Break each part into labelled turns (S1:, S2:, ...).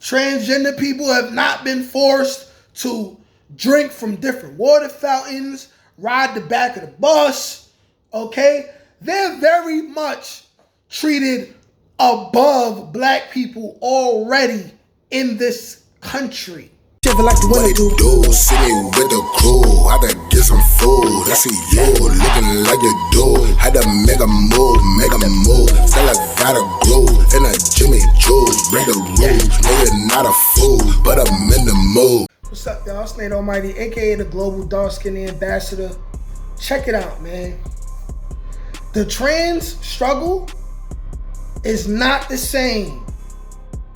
S1: Transgender people have not been forced to drink from different water fountains, ride the back of the bus, okay? They're very much treated above black people already in this country.
S2: Like what it do, sitting with the crew, had to get some food. I see you looking like you do. Had to make a move. Still I gotta grow in a Jimmy Choo's. Break the rules, no you're not a fool, but I'm in the mood.
S1: What's up, y'all? It's Nate Almighty, aka the Global Dark Skin Ambassador. Check it out, man. The trans struggle is not the same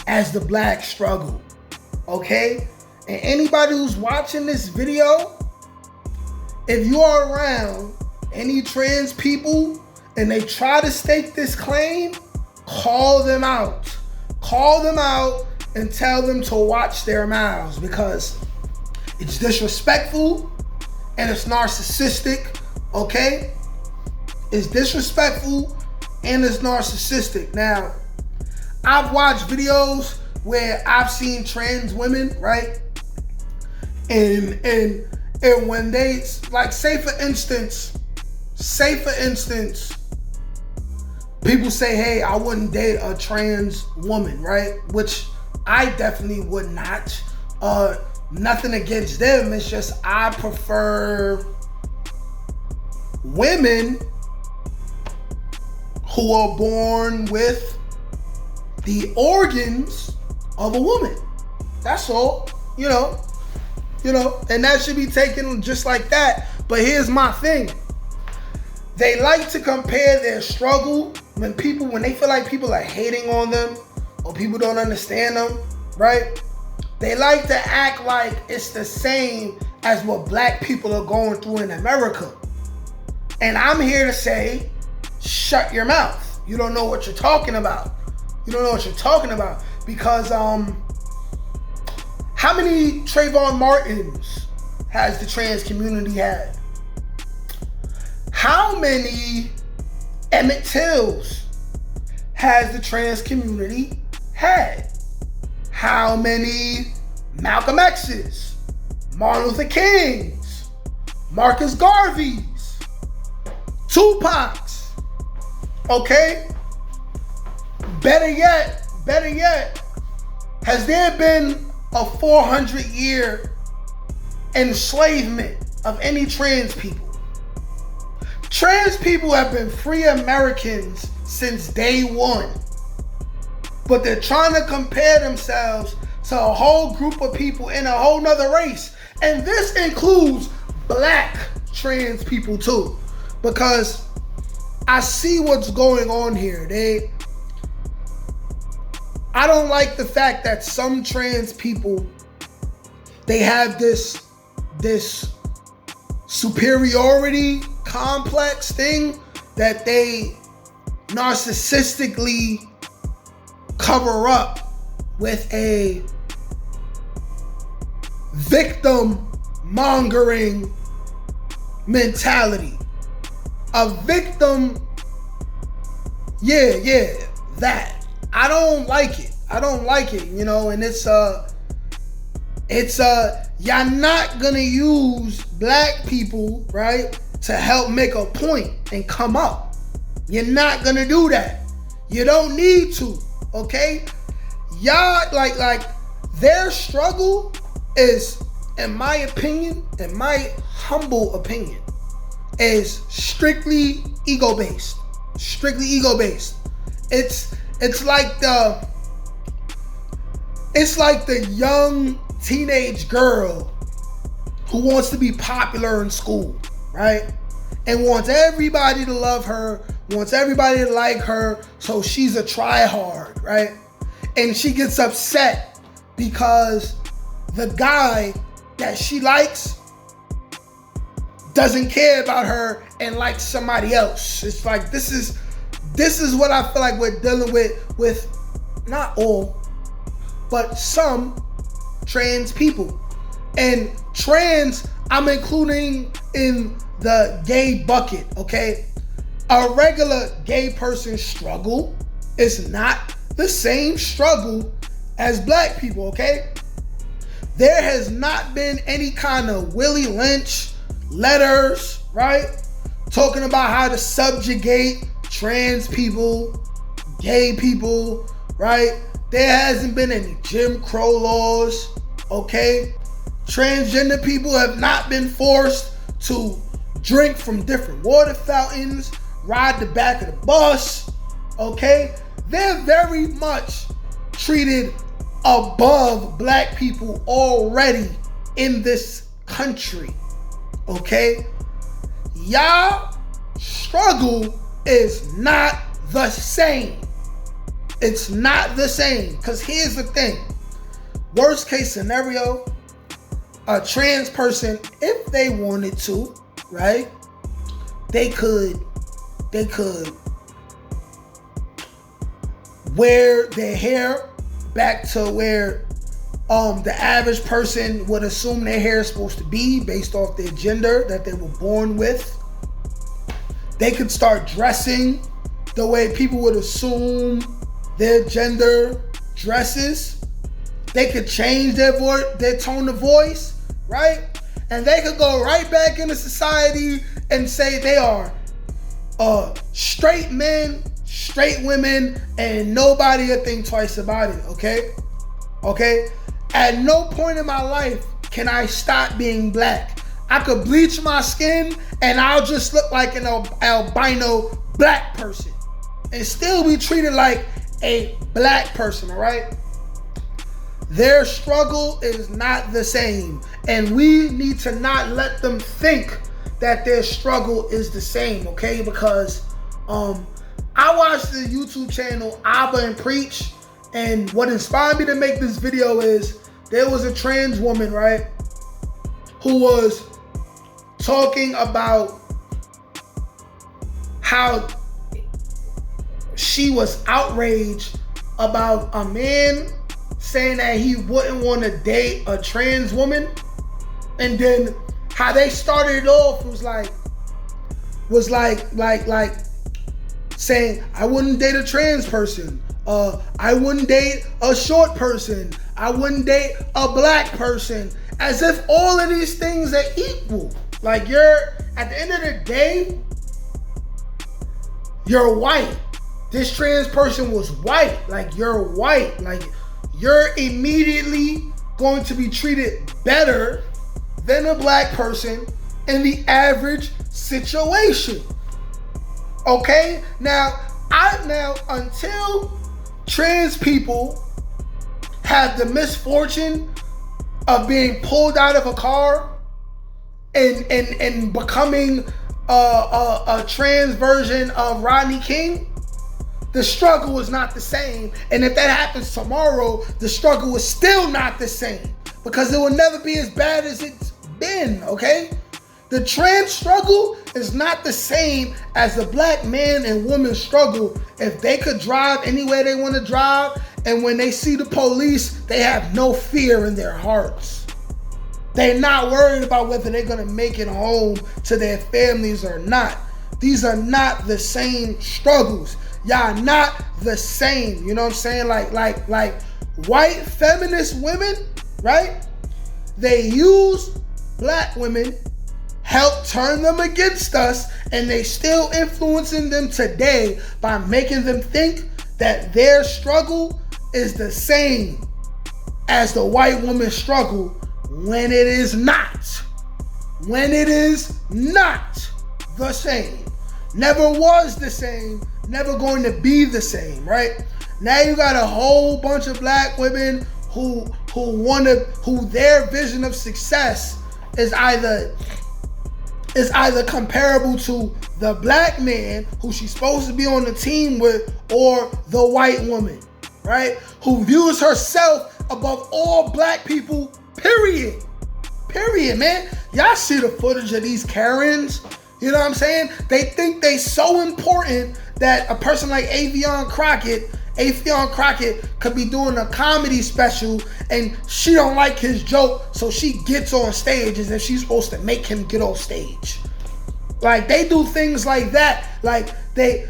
S1: as the black struggle, okay? And anybody who's watching this video, if you are around any trans people and they try to stake this claim, call them out. Call them out and tell them to watch their mouths, because it's disrespectful and it's narcissistic, okay? It's disrespectful and it's narcissistic. Now, I've watched videos where I've seen trans women, right? And when they, like, say for instance, people say, hey, I wouldn't date a trans woman, right? Which I definitely would not. Nothing against them. It's just I prefer women who are born with the organs of a woman. That's all, you know, and that should be taken just like that. But here's my thing. They like to compare their struggle when they feel like people are hating on them or people don't understand them, right? They like to act like it's the same as what black people are going through in America. And I'm here to say, shut your mouth. You don't know what you're talking about. Because how many Trayvon Martins has the trans community had? How many Emmett Tills has the trans community had? How many Malcolm X's, Martin Luther King's, Marcus Garvey's, Tupac's, okay? Better yet, has there been a 400-year enslavement of any trans people? Trans people have been free Americans since day one, but they're trying to compare themselves to a whole group of people in a whole nother race. And this includes black trans people too, because I see what's going on here. I don't like the fact that some trans people, they have this superiority complex thing that they narcissistically cover up with a victim mongering mentality. A victim, that. I don't like it, and it's y'all not gonna use black people, right, to help make a point and come up. You're not gonna do that. You don't need to, okay? Y'all, like their struggle is, in my opinion, in my humble opinion, is strictly ego-based. It's like the young teenage girl who wants to be popular in school, right? And wants everybody to love her, wants everybody to like her, so she's a try-hard, right? And she gets upset because the guy that she likes doesn't care about her and likes somebody else. It's like, this is what I feel like we're dealing with not all, but some trans people. And trans, I'm including in the gay bucket, okay? A regular gay person's struggle is not the same struggle as black people, okay? There has not been any kind of Willie Lynch letters, right? Talking about how to subjugate trans people, gay people, right? There hasn't been any Jim Crow laws, okay? Transgender people have not been forced to drink from different water fountains, ride the back of the bus, okay? They're very much treated above black people already in this country, okay? Y'all struggle is not the same. It's not the same, because here's the thing. Worst case scenario, a trans person, if they wanted to, right, they could wear their hair back to where the average person would assume their hair is supposed to be based off their gender that they were born with. They could start dressing the way people would assume their gender dresses. They could change their tone of voice, right? And they could go right back into society and say they are straight men, straight women, and nobody will think twice about it, okay? Okay? At no point in my life can I stop being black. I could bleach my skin and I'll just look like an albino black person and still be treated like a black person, all right? Their struggle is not the same, and we need to not let them think that their struggle is the same, okay? Because I watched the YouTube channel Abba and Preach, and what inspired me to make this video is there was a trans woman, right, who was talking about how she was outraged about a man saying that he wouldn't want to date a trans woman, and then how they started it off was like saying, I wouldn't date a trans person, I wouldn't date a short person, I wouldn't date a black person, as if all of these things are equal. Like, at the end of the day, you're white. This trans person was white. Like, you're white. Like, you're immediately going to be treated better than a black person in the average situation. Okay? Now until trans people have the misfortune of being pulled out of a car and becoming a trans version of Rodney King, the struggle is not the same. And if that happens tomorrow, the struggle is still not the same, because it will never be as bad as it's been, okay? The trans struggle is not the same as the black man and woman struggle. If they could drive anywhere they want to drive, and when they see the police, they have no fear in their hearts. They're not worried about whether they're going to make it home to their families or not. These are not the same struggles. Y'all not the same. You know what I'm saying? Like white feminist women, right? They use black women, help turn them against us, and they still influencing them today by making them think that their struggle is the same as the white woman's struggle, when it is not. When it is not the same. Never was the same, never going to be the same, right? Now you got a whole bunch of black women who their vision of success is either comparable to the black man who she's supposed to be on the team with, or the white woman, right? Who views herself above all black people, period. Period, man. Y'all see the footage of these Karens? You know what I'm saying? They think they so important that a person like Afion Crockett could be doing a comedy special and she don't like his joke, so she gets on stage as if she's supposed to make him get off stage. Like, they do things like that. Like, they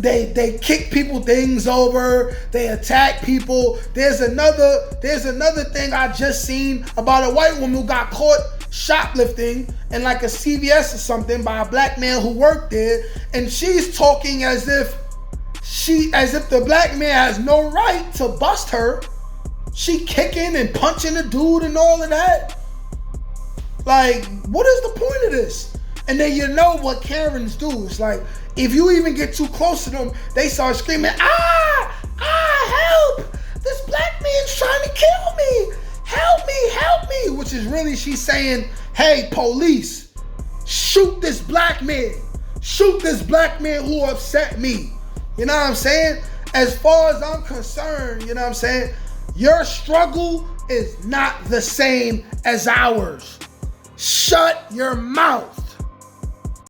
S1: They kick people things over. They attack people. There's another thing I just seen about a white woman who got caught shoplifting in like a CVS or something by a black man who worked there, and she's talking as if the black man has no right to bust her. She kicking and punching the dude and all of that. Like, what is the point of this? And then you know what Karens do. It's like, if you even get too close to them, they start screaming, help! This black man's trying to kill me! Help me! Which is really, she's saying, hey, police, shoot this black man. Shoot this black man who upset me. You know what I'm saying? As far as I'm concerned, you know what I'm saying? Your struggle is not the same as ours. Shut your mouth.